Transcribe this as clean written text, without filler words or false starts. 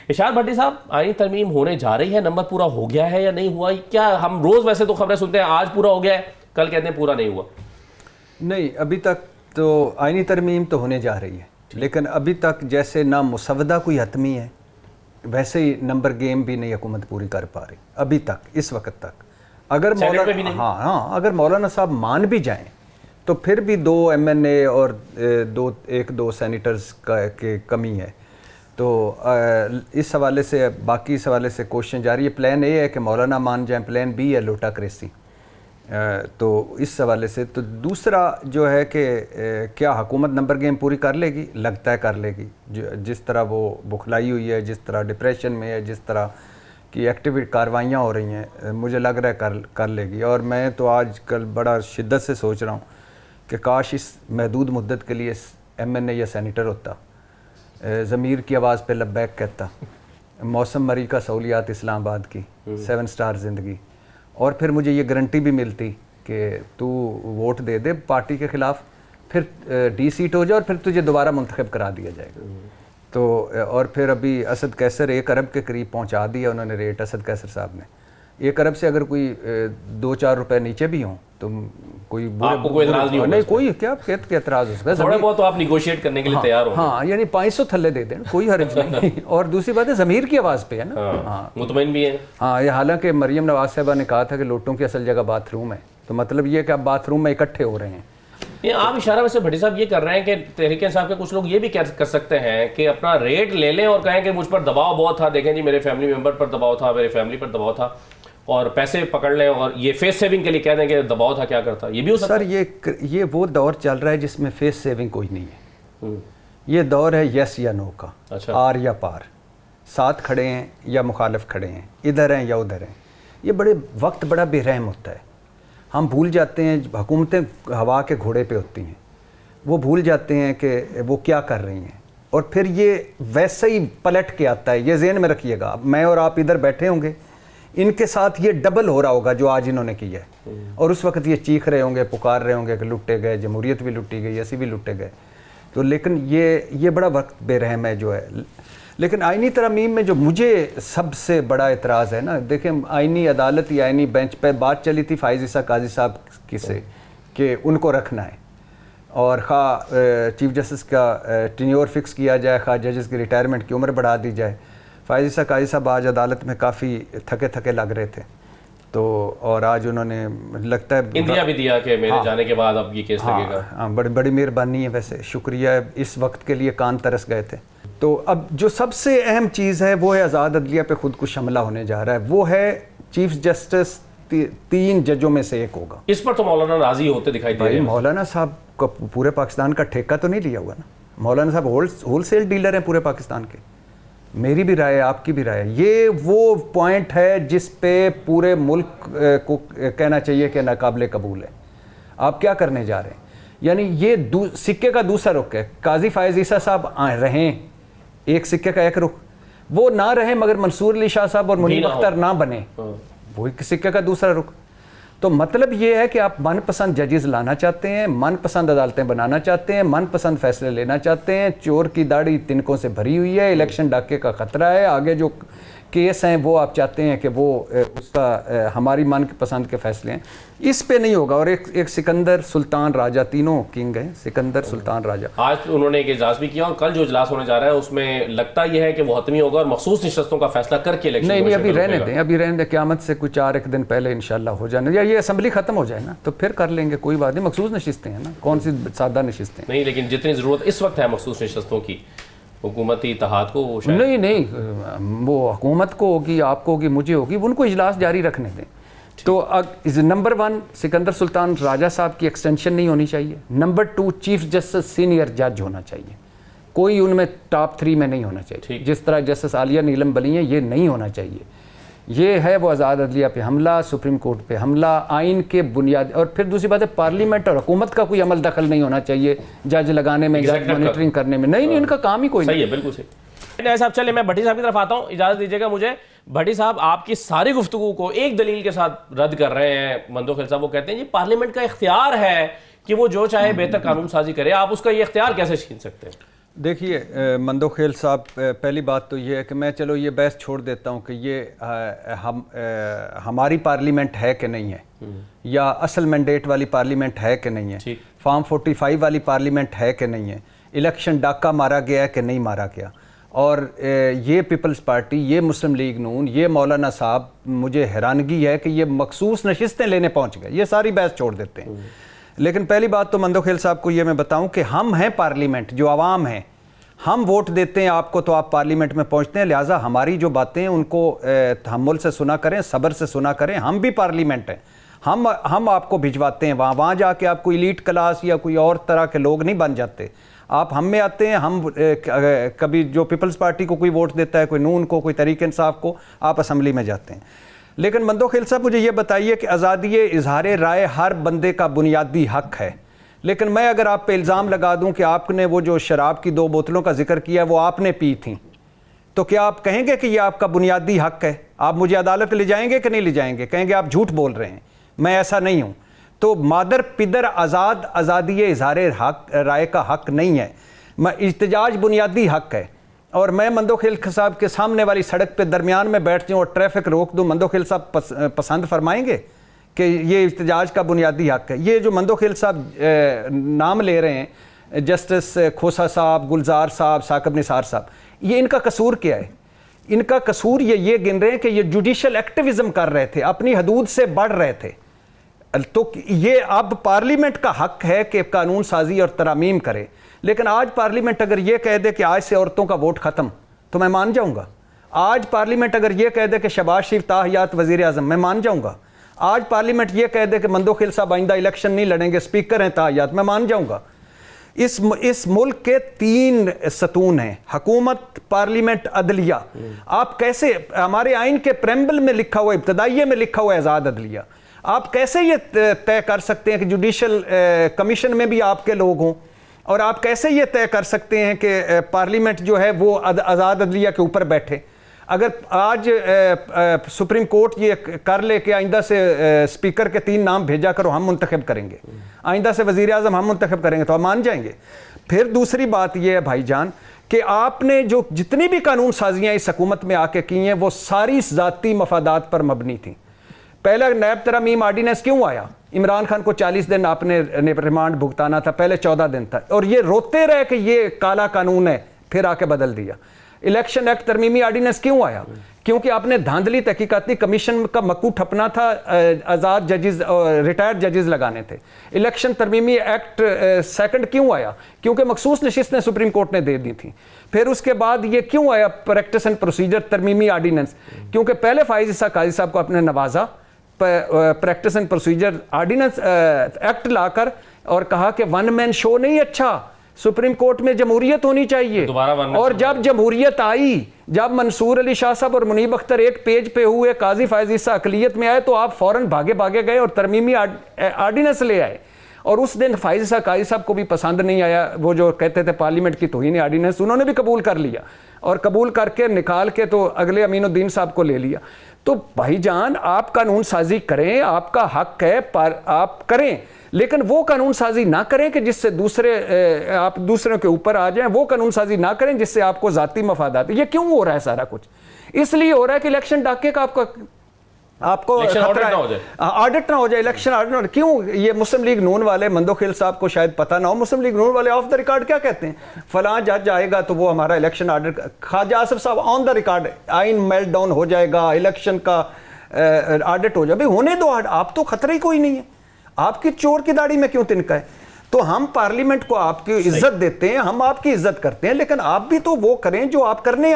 اشاد بھٹی صاحب، آئینی ترمیم ہونے جا رہی ہے، نمبر پورا ہو گیا ہے یا نہیں ہوا؟ کیا ہم روز ویسے تو خبریں سنتے ہیں آج پورا ہو گیا ہے، کل کہتے ہیں پورا نہیں ہوا؟ نہیں، ابھی تک تو آئینی ترمیم تو ہونے جا رہی ہے، لیکن ابھی تک جیسے نہ مسودہ کوئی حتمی ہے ویسے ہی نمبر گیم بھی نہیں حکومت پوری کر پا رہی ابھی تک، اس وقت تک۔ اگر اگر مولانا صاحب مان بھی جائیں تو پھر بھی 2 MNA اور 1-2 سینیٹرز کی کمی ہے، تو اس حوالے سے باقی اس حوالے سے کوششیں جاری ہے۔ پلان اے ہے کہ مولانا مان جائیں، پلان بی ہے لوٹا کریسی۔ تو اس حوالے سے تو دوسرا جو ہے کہ کیا حکومت نمبر گیم پوری کر لے گی؟ لگتا ہے کر لے گی، جس طرح وہ بخلائی ہوئی ہے، جس طرح ڈپریشن میں ہے، جس طرح کی ایکٹیویٹی کاروائیاں ہو رہی ہیں، مجھے لگ رہا ہے کر لے گی۔ اور میں تو آج کل بڑا شدت سے سوچ رہا ہوں کہ کاش اس محدود مدت کے لیے MNA یا سینیٹر ہوتا، ضمیر کی آواز پہ لبیک کہتا، موسم مری کا سہولیات اسلام آباد کی 7 سٹار زندگی، اور پھر مجھے یہ گارنٹی بھی ملتی کہ تو ووٹ دے دے پارٹی کے خلاف، پھر ڈی سیٹ ہو جائے اور پھر تجھے دوبارہ منتخب کرا دیا جائے گا۔ تو اور پھر ابھی اسد کیسر 1 ارب کے قریب پہنچا دیا انہوں نے ریٹ، اسد کیسر صاحب نے 1 ارب سے اگر کوئی 2-4 روپے نیچے بھی ہوں تو کوئی کوئی اعتراض نہیں ہوگا؟ کوئی کیا اعتراض ہو سکتا ہے؟ تھوڑا بہت تو آپ نیگوشیٹ کرنے کے لیے تیار ہو؟ ہاں، یعنی 500 تھلے دے دیں، کوئی حرج نہیں۔ اور دوسری بات ہے ضمیر کی آواز پہ ہے نا، ہاں مطمئن بھی ہیں۔ ہاں، یہ حالانکہ مریم نواز صاحبہ نے کہا تھا کہ لوٹوں کی اصل جگہ باتھ روم ہے، تو مطلب یہ کہ آپ باتھ روم میں اکٹھے ہو رہے ہیں۔ یہ آپ اشارہ ویسے بھٹی صاحب یہ کر رہے ہیں کہ تحریک انصاف کے کچھ لوگ یہ بھی کر سکتے ہیں کہ اپنا ریٹ لے لیں اور کہیں کہ مجھ پر دباؤ بہت تھا، دیکھیں جی میرے فیملی ممبر پر دباؤ تھا، میرے فیملی پر دباؤ تھا، اور پیسے پکڑ لیں اور یہ فیس سیونگ کے لیے کہہ دیں کہ دباؤ تھا کیا کرتا، یہ بھی ہو سکتا ہے؟ سر یہ وہ دور چل رہا ہے جس میں فیس سیونگ کوئی نہیں ہے، یہ دور ہے یس یا نو کا، آر یا پار، ساتھ کھڑے ہیں یا مخالف کھڑے ہیں، ادھر ہیں یا ادھر ہیں۔ یہ وقت بڑا بے رحم ہوتا ہے، ہم بھول جاتے ہیں، حکومتیں ہوا کے گھوڑے پہ ہوتی ہیں، وہ بھول جاتے ہیں کہ وہ کیا کر رہی ہیں، اور پھر یہ ویسے ہی پلٹ کے آتا ہے۔ یہ ذہن میں رکھیے گا، میں اور آپ ادھر بیٹھے ہوں گے، ان کے ساتھ یہ ڈبل ہو رہا ہوگا جو آج انہوں نے کیا ہے، اور اس وقت یہ چیخ رہے ہوں گے، پکار رہے ہوں گے کہ لٹے گئے، جمہوریت بھی لٹی گئی، ایسی بھی لٹے گئے۔ تو لیکن یہ بڑا وقت بے رحم ہے جو ہے۔ لیکن آئینی ترمیم میں جو مجھے سب سے بڑا اعتراض ہے نا، دیکھیں آئینی عدالت یا آئینی بینچ پہ بات چلی تھی فائز عیسیٰ قاضی صاحب کی سے کہ ان کو رکھنا ہے، اور خواہ چیف جسٹس کا ٹینیور فکس کیا جائے، خواہ ججز کی ریٹائرمنٹ کی عمر بڑھا دی جائے۔ فائز عیسیٰ قاضی صاحب آج عدالت میں کافی تھکے لگ رہے تھے، تو اور آج انہوں نے لگتا ہے انڈیا بھی دیا کہ میرے جانے کے بعد اب یہ کیس لگے گا۔ ہاں، بڑی مہربانی ہے، ویسے شکریہ، اس وقت کے لیے کان ترس گئے تھے۔ تو اب جو سب سے اہم چیز ہے وہ ہے آزاد عدلیہ پہ خود کش حملہ ہونے جا رہا ہے، وہ ہے چیف جسٹس 3 ججوں میں سے ایک ہوگا۔ اس پر تو مولانا راضی ہوتے دکھائی دے رہے ہیں۔ مولانا صاحب کو پورے پاکستان کا ٹھیکہ تو نہیں لیا ہوا نا، مولانا صاحب ہول سیل ڈیلر ہیں پورے پاکستان کے۔ میری بھی رائے ہے، آپ کی بھی رائے ہے، یہ وہ پوائنٹ ہے جس پہ پورے ملک کو کہنا چاہیے کہ ناقابل قبول ہے۔ آپ کیا کرنے جا رہے ہیں؟ یعنی یہ سکے کا دوسرا رخ ہے۔ قاضی فائز عیسیٰ صاحب رہیں ایک سکے کا ایک رخ، وہ نہ رہیں مگر منصور علی شاہ صاحب اور منیب اختر نہ بنے، وہ ایک سکے کا دوسرا رخ۔ تو مطلب یہ ہے کہ آپ من پسند ججز لانا چاہتے ہیں، من پسند عدالتیں بنانا چاہتے ہیں، من پسند فیصلے لینا چاہتے ہیں، چور کی داڑھی تنکوں سے بھری ہوئی ہے، الیکشن ڈاکے کا خطرہ ہے، آگے جو کیس ہیں وہ آپ چاہتے ہیں کہ وہ اس کا ہماری من پسند کے فیصلے ہیں، اس پہ نہیں ہوگا۔ اور ایک سکندر سلطان راجہ، تینوں کنگ ہیں، سکندر سلطان راجہ۔ آج انہوں نے ایک اجلاس بھی کیا، اور کل جو اجلاس ہونے جا رہا ہے اس میں لگتا یہ ہے کہ وہ حتمی ہوگا اور مخصوص نشستوں کا فیصلہ کر کے الیکشن نہیں، ابھی رہنے دیں، قیامت سے کچھ 4 دن پہلے انشاءاللہ ہو جانے، یا یہ اسمبلی ختم ہو جائے نا تو پھر کر لیں گے، کوئی بات نہیں، مخصوص نشستیں ہیں نا، کون سی سادہ نشستیں نہیں، لیکن جتنی ضرورت اس وقت ہے مخصوص نشستوں کی حکومتی اتحاد کو، وہ نہیں، وہ حکومت کو ہوگی، آپ کو ہوگی، مجھے ہوگی، ان کو اجلاس جاری رکھنے دیں۔ تو نمبر 1 سکندر سلطان راجہ صاحب کی ایکسٹینشن نہیں ہونی چاہیے، نمبر 2 چیف جسٹس سینئر جج ہونا چاہیے، کوئی ان میں ٹاپ 3 میں نہیں ہونا چاہیے، جس طرح جسٹس عالیہ نیلم بلی ہیں، یہ نہیں ہونا چاہیے۔ یہ ہے وہ آزاد عدلیہ پہ حملہ، سپریم کورٹ پہ حملہ، آئین کے بنیاد، اور پھر دوسری بات ہے پارلیمنٹ اور حکومت کا کوئی عمل دخل نہیں ہونا چاہیے جج لگانے میں، جج مانیٹرنگ کرنے میں، نہیں، ان کا کام ہی کوئی نہیں۔ صحیح ہے، بالکل صحیح۔ صاحب چلے میں بھٹی صاحب کی طرف آتا ہوں، اجازت دیجیے گا مجھے۔ بھٹی صاحب آپ کی ساری گفتگو کو ایک دلیل کے ساتھ رد کر رہے ہیں مندوخیل صاحب، وہ کہتے ہیں جی پارلیمنٹ کا اختیار ہے کہ وہ جو چاہے بہتر قانون سازی کرے، آپ اس کا یہ اختیار کیسے چھین سکتے ہیں؟ دیکھیے مندوخیل صاحب، پہلی بات تو یہ ہے کہ میں چلو یہ بحث چھوڑ دیتا ہوں کہ یہ ہماری پارلیمنٹ ہے کہ نہیں ہے، یا اصل مینڈیٹ والی پارلیمنٹ ہے کہ نہیں ہے، فارم 45 والی پارلیمنٹ ہے کہ نہیں ہے، الیکشن ڈاکہ مارا گیا ہے کہ نہیں مارا گیا، اور یہ پیپلز پارٹی، یہ مسلم لیگ نون، یہ مولانا صاحب، مجھے حیرانگی ہے کہ یہ مخصوص نشستیں لینے پہنچ گئے. یہ ساری بحث چھوڑ دیتے ہیں. لیکن پہلی بات تو مندوخیل صاحب کو یہ میں بتاؤں کہ ہم ہیں پارلیمنٹ، جو عوام ہیں، ہم ووٹ دیتے ہیں آپ کو تو آپ پارلیمنٹ میں پہنچتے ہیں، لہٰذا ہماری جو باتیں ہیں ان کو تحمل سے سنا کریں، صبر سے سنا کریں. ہم بھی پارلیمنٹ ہیں، ہم آپ کو بھجواتے ہیں وہاں جا کے آپ کوئی ایلیٹ کلاس یا کوئی اور طرح کے لوگ نہیں بن جاتے. آپ ہم میں آتے ہیں، ہم کبھی جو پیپلز پارٹی کو کوئی ووٹ دیتا ہے، کوئی نون کو، کوئی تحریک انصاف کو، آپ اسمبلی میں جاتے ہیں. لیکن مندوخیل صاحب مجھے یہ بتائیے کہ آزادی اظہار رائے ہر بندے کا بنیادی حق ہے، لیکن میں اگر آپ پہ الزام لگا دوں کہ آپ نے وہ جو شراب کی 2 بوتلوں کا ذکر کیا وہ آپ نے پی تھیں، تو کیا آپ کہیں گے کہ یہ آپ کا بنیادی حق ہے؟ آپ مجھے عدالت لے جائیں گے کہ نہیں لے جائیں گے؟ کہیں گے آپ جھوٹ بول رہے ہیں. میں ایسا نہیں ہوں. تو مادر پدر آزادی اظہار رائے کا حق نہیں ہے. احتجاج بنیادی حق ہے. اور میں مندوخیل صاحب کے سامنے والی سڑک پہ درمیان میں بیٹھ جاؤں اور ٹریفک روک دوں، مندوخیل صاحب پسند فرمائیں گے کہ یہ احتجاج کا بنیادی حق ہے؟ یہ جو مندوخیل صاحب نام لے رہے ہیں، جسٹس کھوسا صاحب، گلزار صاحب، ثاقب نثار صاحب، یہ ان کا قصور کیا ہے؟ ان کا قصور یہ گن رہے ہیں کہ یہ جوڈیشل ایکٹیویزم کر رہے تھے، اپنی حدود سے بڑھ رہے تھے. تو یہ اب پارلیمنٹ کا حق ہے کہ قانون سازی اور ترامیم کرے. لیکن آج پارلیمنٹ اگر یہ کہہ دے کہ آج سے عورتوں کا ووٹ ختم، تو میں مان جاؤں گا. آج پارلیمنٹ اگر یہ کہہ دے کہ شہباز شریف تاحیات وزیر اعظم، میں مان جاؤں گا. آج پارلیمنٹ یہ کہہ دے کہ مندوخیل صاحب آئندہ الیکشن نہیں لڑیں گے، اسپیکر ہیں تاحیات، میں مان جاؤں گا. اس ملک کے 3 ستون ہیں: حکومت، پارلیمنٹ، عدلیہ. آپ کیسے، ہمارے آئین کے پریمبل میں لکھا ہوا، ابتدائیے میں لکھا ہوا ہے آزاد عدلیہ، آپ کیسے یہ طے کر سکتے ہیں کہ جوڈیشل کمیشن میں بھی آپ کے لوگ ہوں؟ اور آپ کیسے یہ طے کر سکتے ہیں کہ پارلیمنٹ جو ہے وہ آزاد عدلیہ کے اوپر بیٹھے؟ اگر آج سپریم کورٹ یہ کر لے کہ آئندہ سے اسپیکر کے 3 نام بھیجا کرو، ہم منتخب کریں گے، آئندہ سے وزیر اعظم ہم منتخب کریں گے، تو آپ مان جائیں گے؟ پھر دوسری بات یہ ہے بھائی جان کہ آپ نے جو جتنی بھی قانون سازیاں اس حکومت میں آ کے کی ہیں وہ ساری ذاتی مفادات پر مبنی تھیں. پہلا نیب ترامیم آرڈیننس کیوں آیا؟ عمران خان کو 40 دن آپ نے ریمانڈ بھگتانا تھا، پہلے 14 دن تھا، اور یہ روتے رہے کہ یہ کالا قانون ہے، پھر آ کے بدل دیا. الیکشن ایکٹ ترمیمی آرڈیننس کیوں آیا؟ کیونکہ آپ نے دھاندلی تحقیقاتی کمیشن کا مکو ٹھپنا تھا، آزاد ججز، ریٹائرڈ ججز لگانے تھے. الیکشن ترمیمی ایکٹ سیکنڈ کیوں آیا؟ کیونکہ مخصوص نشستیں سپریم کورٹ نے دے دی تھیں. پھر اس کے بعد یہ کیوں آیا پریکٹس اینڈ پروسیجر ترمیمی آرڈیننس؟ کیونکہ پہلے فائز عیسیٰ قاضی صاحب کو آپ نے نوازا practice and procedure ordinance act لا کر، اور کہا کہ 1 مین شو نہیں اچھا، سپریم کورٹ میں جمہوریت ہونی چاہیے. اور جب جمہوریت آئی، جب منصور علی شاہ صاحب اور منیب اختر ایک پیج پہ ہوئے، قاضی فائز عیسیٰ اقلیت میں آئے، تو آپ فوراً بھاگے گئے اور ترمیمی آرڈیننس لے آئے. اور اس دن فائز عیسیٰ قاضی صاحب کو بھی پسند نہیں آیا، وہ جو کہتے تھے پارلیمنٹ کی توہین آرڈیننس، انہوں نے بھی قبول کر لیا، اور قبول کر کے نکال کے تو اگلے امین الدین صاحب کو لے لیا. تو بھائی جان آپ قانون سازی کریں، آپ کا حق ہے، آپ کریں، لیکن وہ قانون سازی نہ کریں کہ جس سے آپ دوسروں کے اوپر آ جائیں. وہ قانون سازی نہ کریں جس سے آپ کو ذاتی مفادات. یہ کیوں ہو رہا ہے سارا کچھ؟ اس لیے ہو رہا ہے کہ الیکشن ڈاکے کا آپ کو آڈٹ نہ ہو جائے، الیکشن آڈٹ. کیوں؟ یہ مسلم لیگ نون والے، مندوخیل صاحب کو شاید پتہ نہ ہو، مسلم لیگ نون والے آف دا ریکارڈ کیا کہتے ہیں؟ فلاں جج آئے گا تو وہ ہمارا الیکشن آڈٹ. خواجہ آصف صاحب آن دا ریکارڈ، آئین میلٹ ڈاؤن ہو جائے گا، الیکشن کا آڈٹ ہو جائے. بھائی ہونے دو، آپ تو خطرہ ہی کوئی نہیں ہے. آپ کی چور کی داڑھی میں کیوں تنکا ہے؟ تو ہم پارلیمنٹ کو آپ کی عزت دیتے ہیں، ہم آپ کی عزت کرتے ہیں، لیکن آپ بھی تو وہ کریں جو آپ کرنے آئے.